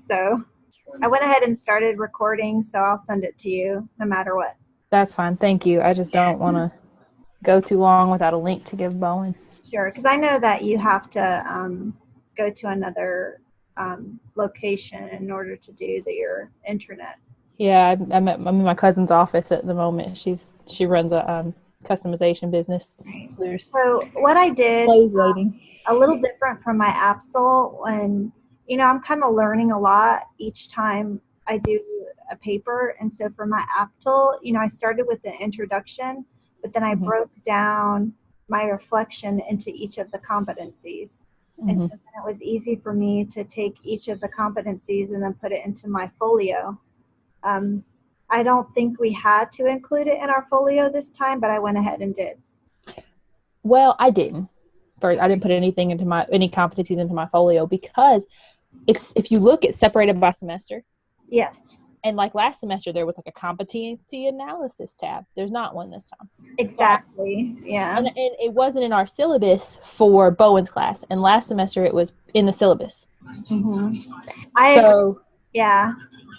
So I went ahead and started recording, so I'll send it to you no matter what. That's fine. Thank you. I just don't want to go too long without a link to give Bowen. Sure, because I know that you have to go to another location in order to do your internet. Yeah, I'm in my cousin's office at the moment. She runs a customization business. So what I did, Clothes waiting. a little different from my Absol, when I'm kind of learning a lot each time I do a paper, and so for my Aptal, I started with the introduction, but then I broke down my reflection into each of the competencies. And so then it was easy for me to take each of the competencies and then put it into my folio. I don't think we had to include it in our folio this time, but I went ahead and did. Well, I didn't. First, I didn't put anything into any competencies into my folio because if you look, it's separated by semester. Yes. And like last semester, there was like a competency analysis tab. There's not one this time. Exactly. Yeah. And it wasn't in our syllabus for Bowen's class. And last semester, it was in the syllabus. Mm-hmm. Yeah.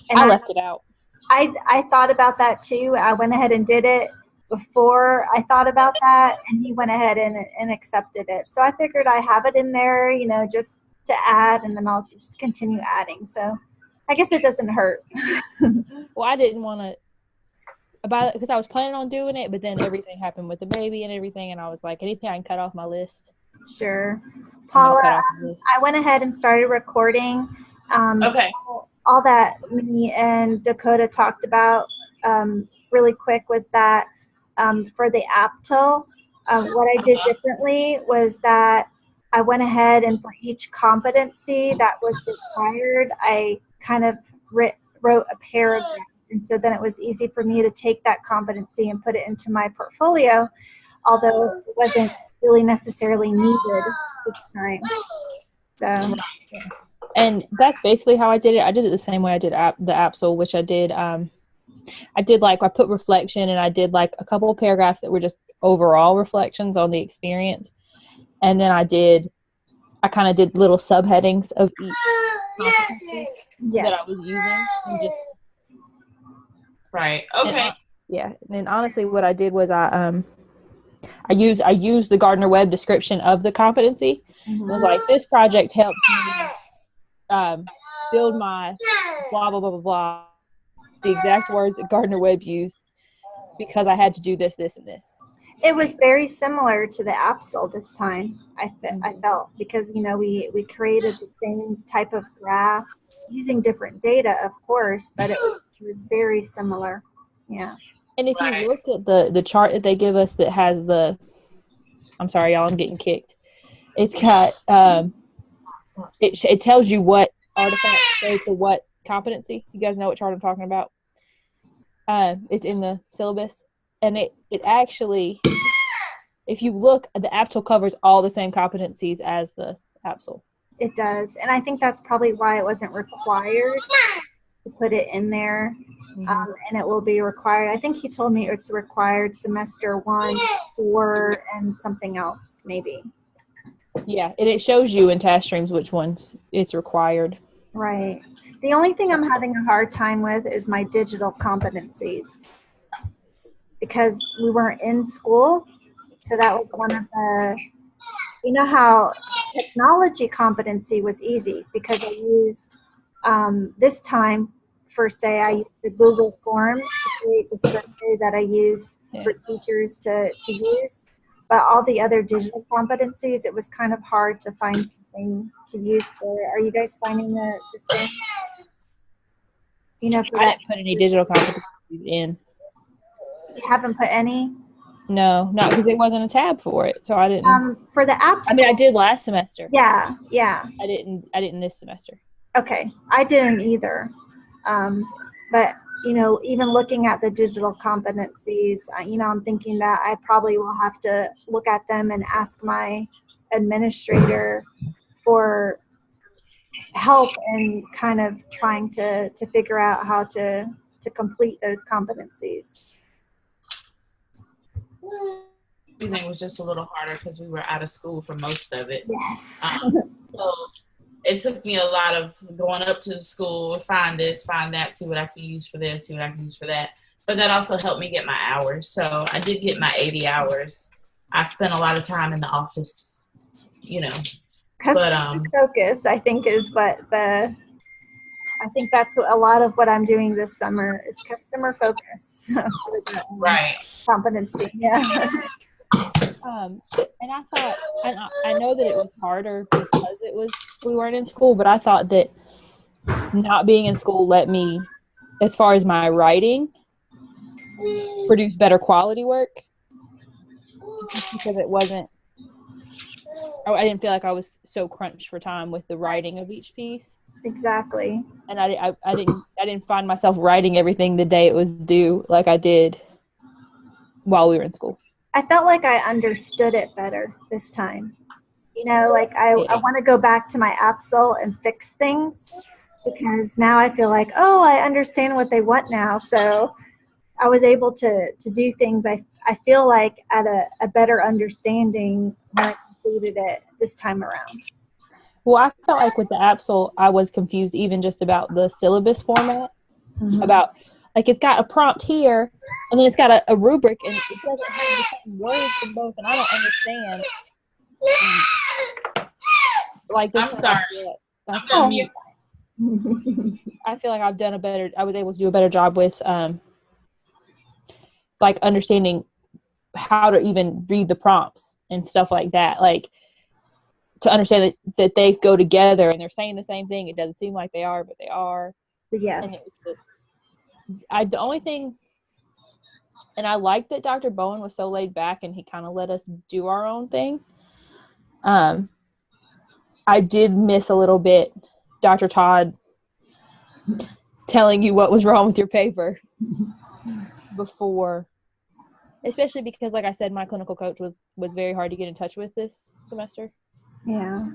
And I left it out. I thought about that too. I went ahead and did it before I thought about that, and he went ahead and accepted it. So I figured I have it in there, just to add, and then I'll just continue adding. So I guess it doesn't hurt. Well, I didn't want to about it because I was planning on doing it, but then everything happened with the baby and everything, and I was like, anything I can cut off my list. Sure. Paula, I went ahead and started recording. Okay. All that me and Dakota talked about really quick was that for the Aptal, what I did differently was that I went ahead and for each competency that was required, I kind of wrote a paragraph. And so then it was easy for me to take that competency and put it into my portfolio, although it wasn't really necessarily needed this time. So. And that's basically how I did it. I did it the same way I did the Absol, which I did. I put reflection, and I did like a couple of paragraphs that were just overall reflections on the experience. And then I kind of did little subheadings of each competency that I was using. Right. Okay. And honestly, what I did was I used the Gardner Webb description of the competency. Mm-hmm. It was like, this project helped me build my blah blah blah blah blah. The exact words that Gardner Webb used, because I had to do this, this, and this. It was very similar to the Absol this time. I felt because we created the same type of graphs using different data, of course, but it was very similar. Yeah. And if you look at the chart that they give us that has I'm sorry, y'all, I'm getting kicked. It's got it tells you what artifacts go to what competency. You guys know what chart I'm talking about? It's in the syllabus, and it actually, if you look, the Aptal covers all the same competencies as the Absol. It does, and I think that's probably why it wasn't required to put it in there. Mm-hmm. And it will be required. I think he told me it's required semester 1, 4, and something else maybe. Yeah, and it shows you in task streams which ones it's required. Right. The only thing I'm having a hard time with is my digital competencies, because we weren't in school. So that was one of the, how technology competency was easy because I used this time I used the Google form to create the survey that I used for teachers to use. But all the other digital competencies, it was kind of hard to find something to use for it. Are you guys finding the same? I didn't put any digital competencies in. You haven't put any? No, not because there wasn't a tab for it, so I didn't. For the apps. I mean, I did last semester. Yeah. I didn't this semester. Okay, I didn't either. But even looking at the digital competencies, I'm thinking that I probably will have to look at them and ask my administrator for help in kind of trying to figure out how to complete those competencies. Everything was just a little harder because we were out of school for most of it. Yes. So it took me a lot of going up to the school, find this, find that, see what I can use for this, see what I can use for that. But that also helped me get my hours. So I did get my 80 hours. I spent a lot of time in the office, you know. Customer focus, I think, is what I think that's a lot of what I'm doing this summer is customer focus. Right. Competency, yeah. And I thought, and I know that it was harder because we weren't in school, but I thought that not being in school let me, as far as my writing, produce better quality work because it wasn't, I didn't feel like I was so crunched for time with the writing of each piece. Exactly. And I didn't find myself writing everything the day it was due like I did while we were in school. I felt like I understood it better this time. You know, like I want to go back to my APSL and fix things because now I feel like, oh, I understand what they want now. So I was able to do things I feel like at a better understanding when I completed it this time around. Well, I felt like with the APSL, I was confused even just about the syllabus format, about like it's got a prompt here and then it's got a rubric and it doesn't have the same words in both and I don't understand. Like this I'm sorry. I'm on mute. I feel like I was able to do a better job with like understanding how to even read the prompts and stuff like that. Like to understand that they go together and they're saying the same thing. It doesn't seem like they are, but they are. Yes. And it was just, the only thing, and I like that Dr. Bowen was so laid back and he kind of let us do our own thing. I did miss a little bit Dr. Todd telling you what was wrong with your paper before, especially because, like I said, my clinical coach was very hard to get in touch with this semester. Yeah.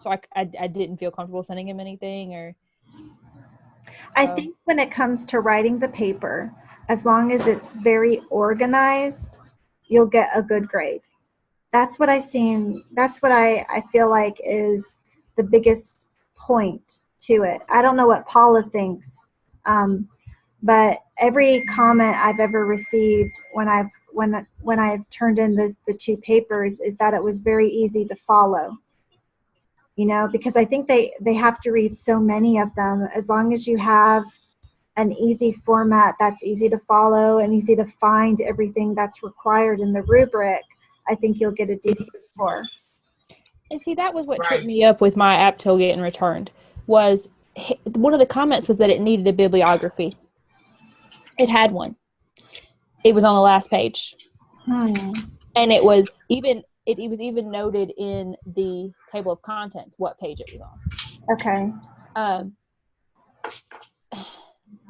So I didn't feel comfortable sending him anything or. I think when it comes to writing the paper, as long as it's very organized, you'll get a good grade. That's what I feel like is the biggest point to it. I don't know what Paula thinks, but every comment I've ever received when I've turned in the two papers is that it was very easy to follow. You know, because I think they have to read so many of them. As long as you have an easy format that's easy to follow and easy to find everything that's required in the rubric, I think you'll get a decent score. And see, that was what tripped me up with my APTO getting returned. Was one of the comments was that it needed a bibliography. It had one. It was on the last page, and it was even noted in the table of contents what page it was on. Okay.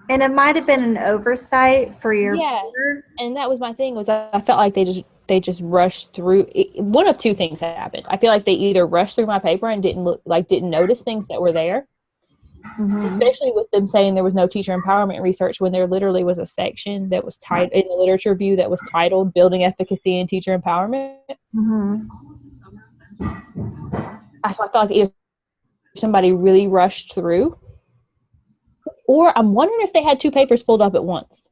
And it might have been an oversight for your paper. And that was my thing, was I felt like they just rushed through it. One of two things happened. I feel like they either rushed through my paper and didn't notice things that were there, especially with them saying there was no teacher empowerment research when there literally was a section that was titled in the literature review that was titled Building Efficacy and Teacher Empowerment. So I felt like either somebody really rushed through, or I'm wondering if they had two papers pulled up at once.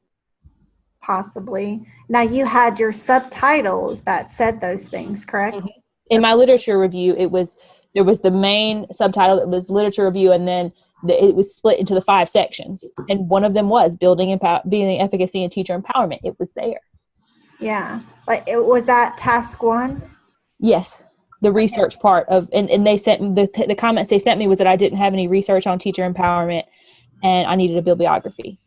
Possibly. Now, you had your subtitles that said those things, correct? In my literature review, there was the main subtitle that was literature review, and then it was split into the 5 sections. And one of them was building efficacy and teacher empowerment. It was there. Yeah. Like, was that task 1? Yes. The research part of, and they sent the comments they sent me was that I didn't have any research on teacher empowerment and I needed a bibliography,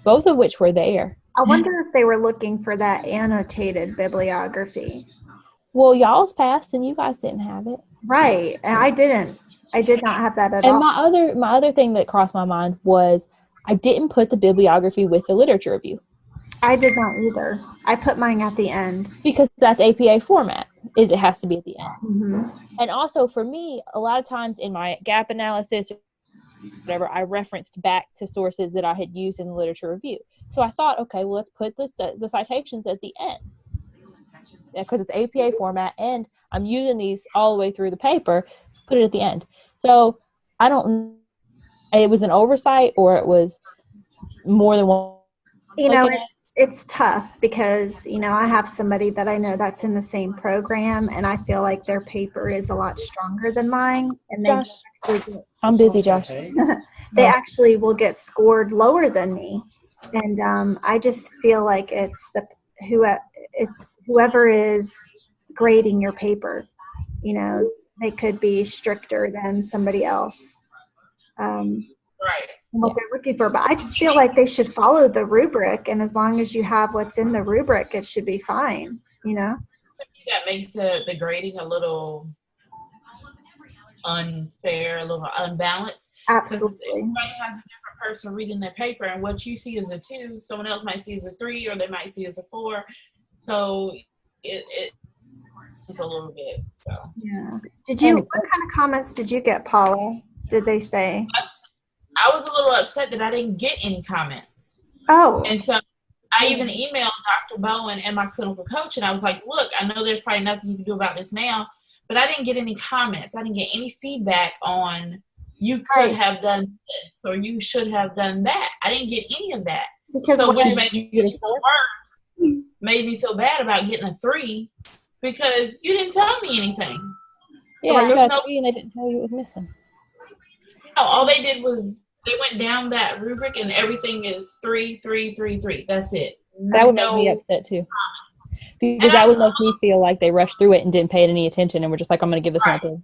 both of which were there. I wonder if they were looking for that annotated bibliography. Well, y'all's passed and you guys didn't have it. Right. And I didn't. I did not have that at all. And my other thing that crossed my mind was I didn't put the bibliography with the literature review. I did not either. I put mine at the end. Because that's APA format, it has to be at the end. And also for me, a lot of times in my gap analysis, whatever, I referenced back to sources that I had used in the literature review. So I thought, okay, well, let's put the citations at the end because it's APA format, and I'm using these all the way through the paper. Put it at the end. So I don't. It was an oversight, or it was more than one. You know, Looking at. it's tough because, I have somebody that I know that's in the same program, and I feel like their paper is a lot stronger than mine, and Josh, actually I'm busy, Josh. they actually will get scored lower than me. And I just feel like it's whoever is grading your paper. They could be stricter than somebody else. Right. What they're looking for, but I just feel like they should follow the rubric, and as long as you have what's in the rubric, it should be fine. That makes the grading a little unfair, a little unbalanced. Absolutely. Because everybody has a different person reading their paper, and what you see as a 2, someone else might see as a 3, or they might see as a 4. So it's a little bit. So. Yeah. What kind of comments did you get, Paula? Did they say? I was a little upset that I didn't get any comments. Oh. And so I even emailed Dr. Bowen and my clinical coach, and I was like, look, I know there's probably nothing you can do about this now, but I didn't get any comments. I didn't get any feedback on you could have done this or you should have done that. I didn't get any of that. Because which made me worse, made me feel bad about getting a 3 because you didn't tell me anything. Yeah, you got a 3 and they didn't tell you it was missing. No, all they did was they went down that rubric and everything is 3, 3, 3, 3. That's it. That would make me upset too. Because that would make me feel like they rushed through it and didn't pay it any attention and were just like, I'm going to give this one a 3.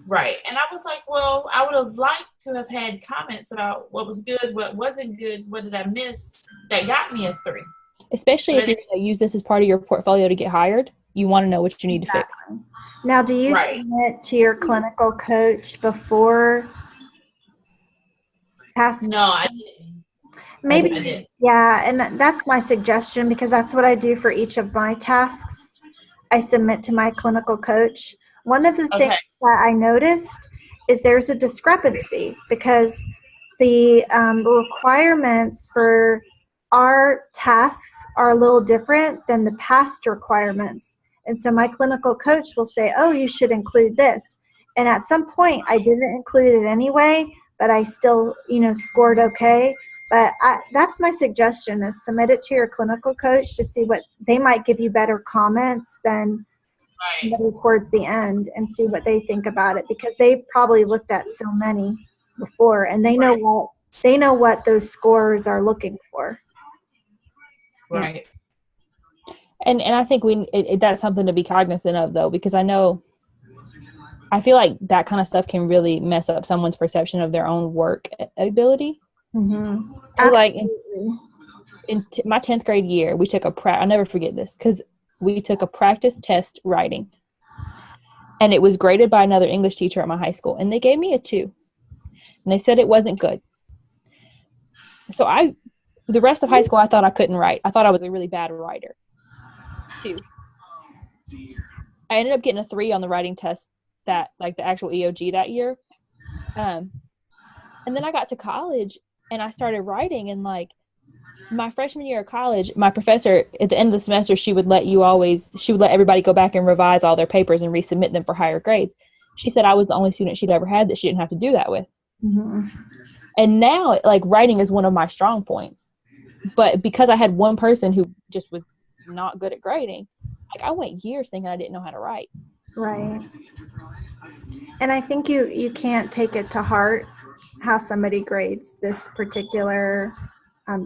Right. And I was like, well, I would have liked to have had comments about what was good, what wasn't good, what did I miss that got me a 3. Especially if you're going to use this as part of your portfolio to get hired, you want to know what you need to fix. Now, do you submit to your clinical coach before tasks? No, I didn't. Maybe, I didn't. Yeah, and that's my suggestion because that's what I do for each of my tasks. I submit to my clinical coach. One of the things that I noticed is there's a discrepancy because the requirements for our tasks are a little different than the past requirements. And so my clinical coach will say, oh, you should include this. And at some point I didn't include it anyway, but I still, scored okay. But that's my suggestion is submit it to your clinical coach to see what they might give you better comments than somebody towards the end and see what they think about it because they've probably looked at so many before and they know what those scores are looking for. Right. And I think that's something to be cognizant of though, because I feel like that kind of stuff can really mess up someone's perception of their own work ability. Mm-hmm. Like in my 10th grade year, we took I'll never forget this because we took a practice test writing and it was graded by another English teacher at my high school and they gave me a 2 and they said it wasn't good. So the rest of high school, I thought I couldn't write. I thought I was a really bad writer. 2. I ended up getting a 3 on the writing test that like the actual EOG that year. And then I got to college and I started writing and like my freshman year of college, my professor at the end of the semester, she would let everybody go back and revise all their papers and resubmit them for higher grades. She said I was the only student she'd ever had that she didn't have to do that with. Mm-hmm. And now like writing is one of my strong points. But because I had one person who just was not good at grading, like I went years thinking I didn't know how to write. Right. And I think you can't take it to heart how somebody grades this particular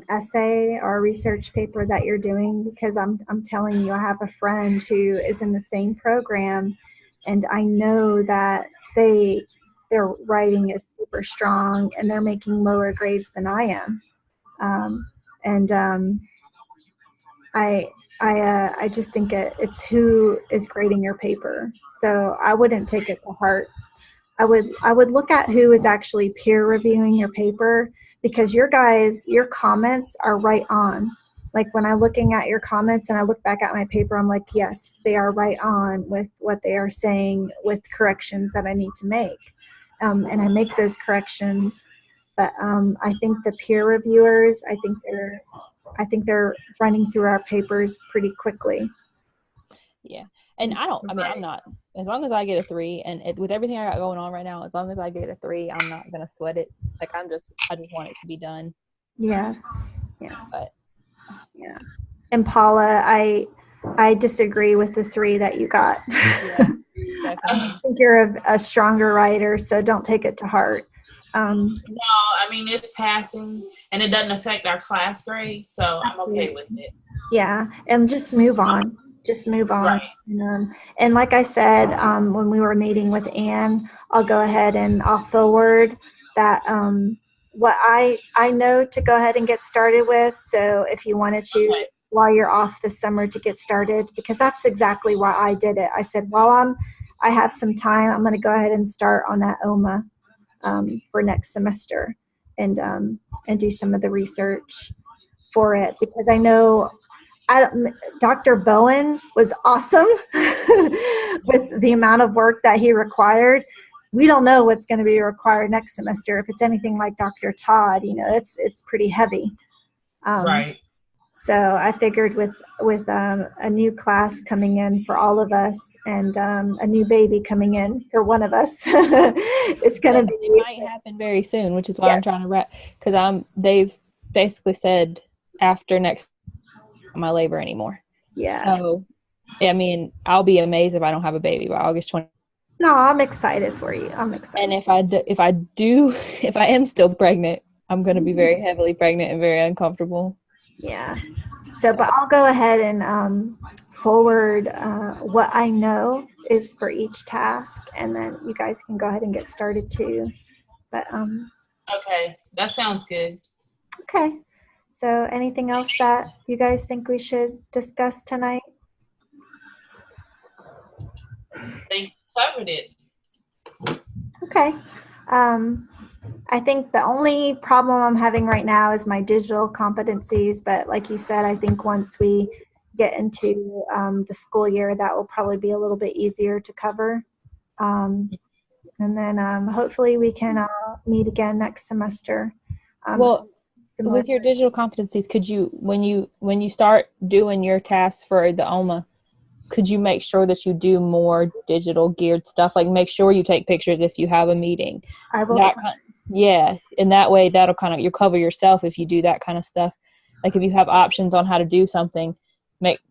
essay or research paper that you're doing because I'm telling you, I have a friend who is in the same program and I know that their writing is super strong and they're making lower grades than I am. I just think it's who is grading your paper. So I wouldn't take it to heart. I would look at who is actually peer reviewing your paper because your comments are right on. Like when I'm looking at your comments and I look back at my paper, I'm like, yes, they are right on with what they are saying with corrections that I need to make. And I make those corrections. But I think the peer reviewers, I think they're running through our papers pretty quickly. Yeah. And I mean, I'm not, as long as I get a 3, and with everything I got going on right now, as long as I get a 3, I'm not going to sweat it. Like, I just want it to be done. Yes. But, Yeah. And Paula, I disagree with the 3 that you got. yeah, definitely. I think you're a stronger writer, so don't take it to heart. No, I mean, it's passing, and it doesn't affect our class grade, so I'm okay with it. Yeah, and just move on. Just move on. Right. And like I said, when we were meeting with Anne, I'll go ahead and I'll forward that what I know to go ahead and get started with. So if you wanted to, Okay. while you're off this summer, to get started, because that's exactly why I did it. I said, while I have some time, I'm going to go ahead and start on that OMA for next semester and do some of the research for it, because I know Dr. Bowen was awesome with the amount of work that he required. We don't know what's going to be required next semester. If it's anything like Dr. Todd, it's pretty heavy. Right. So I figured with a new class coming in for all of us, and a new baby coming in for one of us, it's going to be. It might happen very soon, which is why I'm trying to wrap, because they've basically said after next my labor anymore. Yeah. So, I mean, I'll be amazed if I don't have a baby by August 20th. No, I'm excited for you. I'm excited. And if I am still pregnant, I'm going to be very heavily pregnant and very uncomfortable. Yeah. So, but I'll go ahead and forward what I know is for each task, and then you guys can go ahead and get started too. But Okay, that sounds good. Okay. So, anything else that you guys think we should discuss tonight? I think we covered it. Okay. I think the only problem I'm having right now is my digital competencies. But like you said, I think once we get into the school year, that will probably be a little bit easier to cover. And then hopefully we can meet again next semester. Well, with your digital competencies, could you, when you start doing your tasks for the OMA, could you make sure that you do more digital geared stuff? Like, make sure you take pictures if you have a meeting. I will try. Yeah, and that way that'll you'll cover yourself if you do that kind of stuff. Like, if you have options on how to do something,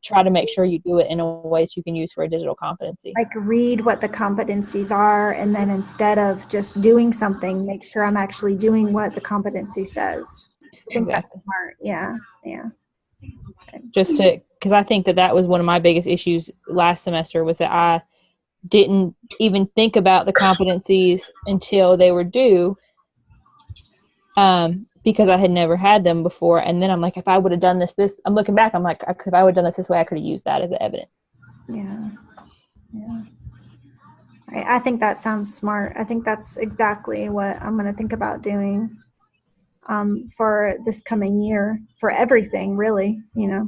try to make sure you do it in a way that you can use for a digital competency. Like, read what the competencies are, and then instead of just doing something, make sure I'm actually doing what the competency says. I think that's smart. Yeah. Okay. Just because I think that was one of my biggest issues last semester, was that I didn't even think about the competencies until they were due, because I had never had them before. And then I'm like, if I would have done this, I'm looking back, I'm like, if I would have done this way, I could have used that as evidence. Yeah. I think that sounds smart. I think that's exactly what I'm going to think about doing for this coming year, for everything, really, Yeah,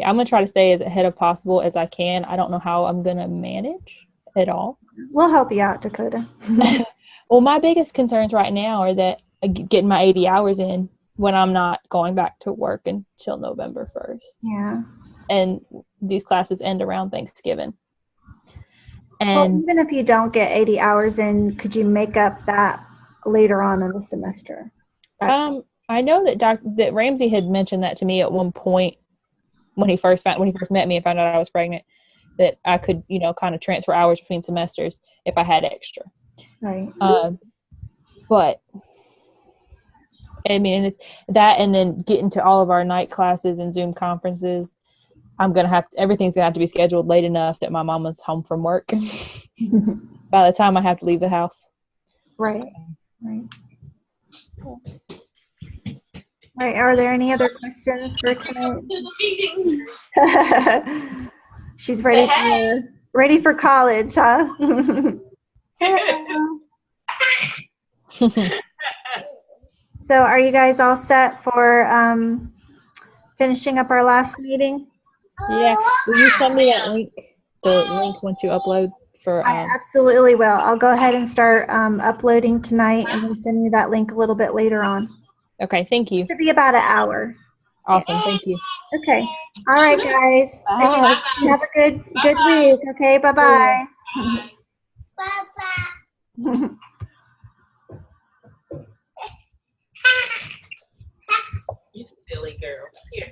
I'm going to try to stay as ahead of possible as I can. I don't know how I'm going to manage at all. We'll help you out, Dakota. Well, my biggest concerns right now are that getting my 80 hours in when I'm not going back to work until November 1st. Yeah. And these classes end around Thanksgiving. And even if you don't get 80 hours in, could you make up that later on in the semester? I know that Ramsey had mentioned that to me at one point when he first met me and found out I was pregnant, that I could, kind of transfer hours between semesters if I had extra. Right. But I mean, it's that, and then getting to all of our night classes and Zoom conferences, everything's gonna have to be scheduled late enough that my mama's home from work by the time I have to leave the house. Right. Right. Are there any other questions for tonight? The meeting. She's ready for college, huh? So are you guys all set for finishing up our last meeting? Yeah. Will you send me that link? The link once you upload for. I absolutely will. I'll go ahead and start uploading tonight, and then send you that link a little bit later on. Okay. Thank you. It should be about an hour. Awesome. Thank you. Okay. All right, guys. Bye. Have a good week. Okay. Bye-bye. You silly girl. Here.